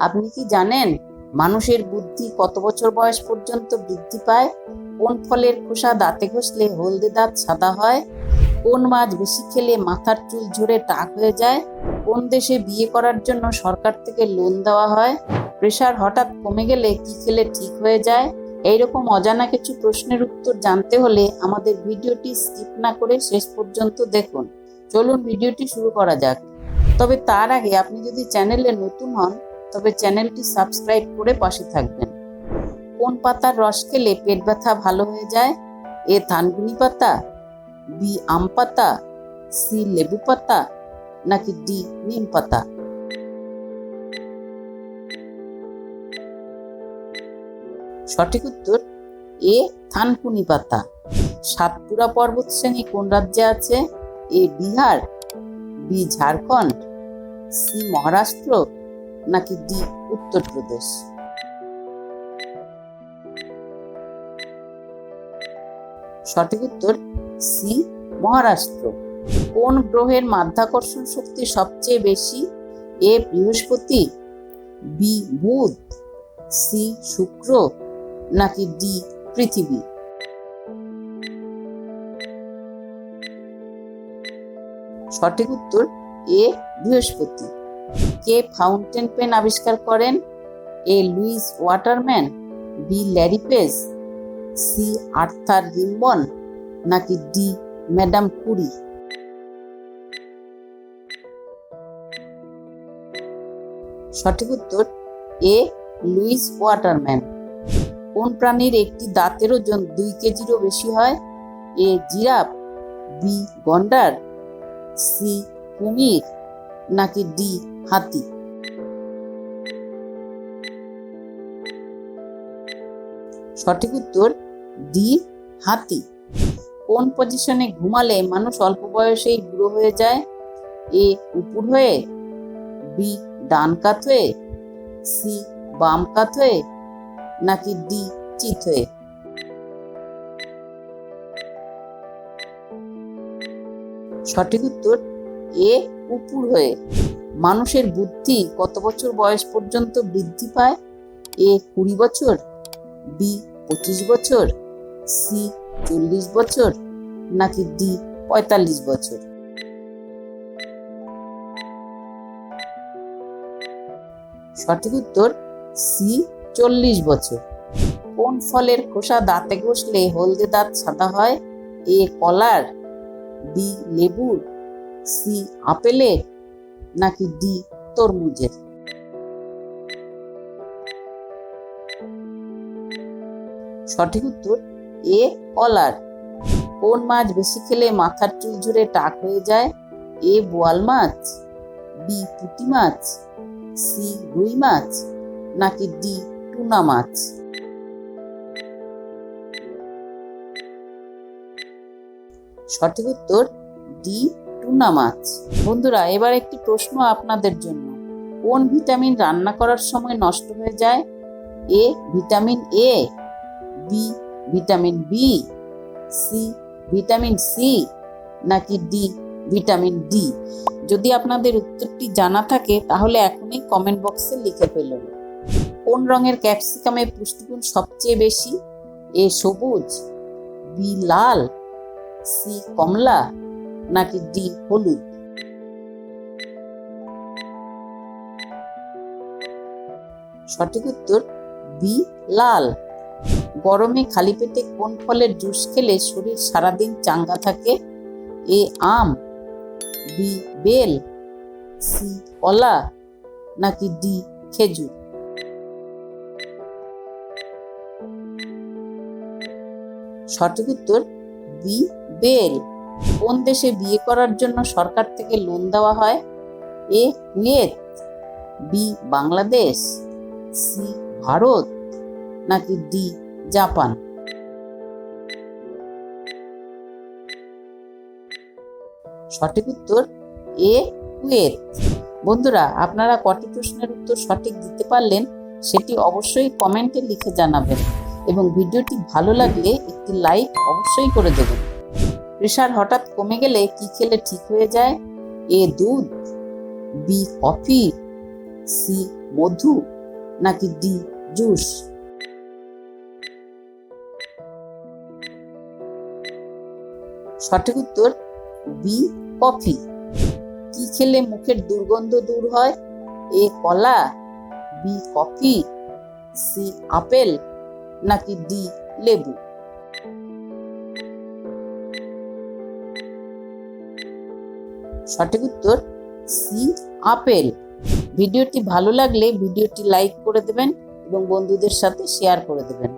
আপনি কি জানেন মানুষের বুদ্ধি কত বছর বয়স পর্যন্ত বৃদ্ধি পায়? কোন ফলের খোসা দাঁতে ঘষলে হলদে দাঁত সাদা হয়? কোন মাছ বেশি খেলে মাথার চুল ঝরে টাক হয়ে যায়? কোন দেশে বিয়ে করার জন্য সরকার থেকে লোন দেওয়া হয়? প্রেশার হঠাৎ কমে গেলে কি খেলে ঠিক হয়ে যায়? এইরকম অজানা কিছু প্রশ্নের উত্তর জানতে হলে আমাদের ভিডিওটি স্কিপ না করে শেষ পর্যন্ত দেখুন। চলুন ভিডিওটি শুরু করা যাক। তবে তার আগে আপনি যদি চ্যানেলে নতুন হন তবে চ্যানেলটি সাবস্ক্রাইব করে পাশে থাকবেন। কোন পাতার রস খেলে পেট ব্যথা ভালো হয়ে যায়? এ থানকুনি পাতা, বি আম পাতা, সি লেবু পাতা, নাকি ডি নিম পাতা? সঠিক উত্তর এ থানকুনি পাতা। সাতপুরা পর্বত শ্রেণী কোন রাজ্যে আছে? এ বিহার, বি ঝাড়খণ্ড, সি মহারাষ্ট্র, নাকি ডি উত্তরপ্রদেশ? সঠিক উত্তর সি মহারাষ্ট্র। কোন গ্রহের মাধ্যাকর্ষণ শক্তি সবচেয়ে বেশি? এ বৃহস্পতি, বি বুধ, সি শুক্র, নাকি ডি পৃথিবী? সঠিক উত্তর এ বৃহস্পতি। কে ফাউন্টেন পেন আবিষ্কার করেন? A Lewis Waterman, B Larry Page, C Arthur Rimbaud, নাকি ডি ম্যাডাম কুরি? সঠিক উত্তর এ লুইস ওয়াটারম্যান। কোন প্রাণীর একটি দাঁতের ওজন 2 কেজিরও বেশি হয়? এ জিরাফ, বি গন্ডার, সি কুমির, নাকি ডি হাতি? সঠিক উত্তর ডি হাতি। কোন পজিশনে ঘুমালে মানুষ অল্প বয়সেই বুড়ো হয়ে যায়? এ উপর হয়ে, বি ডান কাত হয়ে, সি বাম কাত হয়ে, নাকি ডি চিত হয়ে? সঠিক উত্তর এ উপর হয়ে। মানুষের বুদ্ধি কত বছর বয়স পর্যন্ত বৃদ্ধি পায়? এ 20 বছর, বি 25 বছর, সি 40 বছর, নাকি ডি 45 বছর? সঠিক উত্তর সি 40 বছর। কোন ফলের খোসা দাঁতে ঘষলে হলদে দাঁত সাদা হয়? এ কলার, বি লেবুর, সি আপেলের, নাকি ডি তরমুজের? সঠিক উত্তর এ কলার। কোন মাছ বেশি খেলে মাথার চুল ঝরে টাক হয়ে যায়? এ বোয়াল মাছ, বি পুঁটি মাছ, সি রুই মাছ, নাকি ডি টুনা মাছ? সঠিক উত্তর ডি টুনা মাছ। বন্ধুরা, এবার একটি প্রশ্ন আপনাদের জন্য। কোন ভিটামিন রান্না করার সময় নষ্ট হয়ে যায়? A vitamin A, B vitamin B, C vitamin C, নাকি ডি ভিটামিন ডি? যদি আপনাদের উত্তরটি জানা থাকে তাহলে এখনই কমেন্ট বক্সে লিখে ফেলুন। কোন রঙের ক্যাপসিকামে পুষ্টিগুণ সবচেয়ে বেশি? এ সবুজ, বি লাল, সি কমলা, নাকি ডি হলুদ? সঠিক উত্তর বি লাল। গরমে খালি পেটে কোন ফলের জুস খেলে শরীর সারাদিন চাঙ্গা থাকে? এ আম, বি বেল, সি কলা, নাকি ডি খেজুর? সঠিক উত্তর বি বেল। কোন দেশে বিয়ে করার জন্য সরকার থেকে লোন দেওয়া হয়? A Kuwait, B Bangladesh, C Bharat, নাকি ডি জাপান? সঠিক উত্তর এ কুয়েত। বন্ধুরা, আপনারা কটি প্রশ্নের উত্তর সঠিক দিতে পারলেন সেটি অবশ্যই কমেন্টে লিখে জানাবেন এবং ভিডিওটি ভালো লাগলে একটি লাইক অবশ্যই করে দেবেন। প্রেশার হঠাৎ কমে গেলে কি খেলে ঠিক হয়ে যায়? এ দুধ, বি কফি, সি মধু নাকি ডি জুস? সঠিক উত্তর বি কফি। কি খেলে মুখের দুর্গন্ধ দূর হয়? এ কলা, বি কফি, সি আপেল নাকি ডি লেবু? সঠিক উত্তর সি আপেল। ভিডিওটি ভালো লাগলে ভিডিওটি লাইক করে দেবেন এবং বন্ধুদের সাথে শেয়ার করে দেবেন।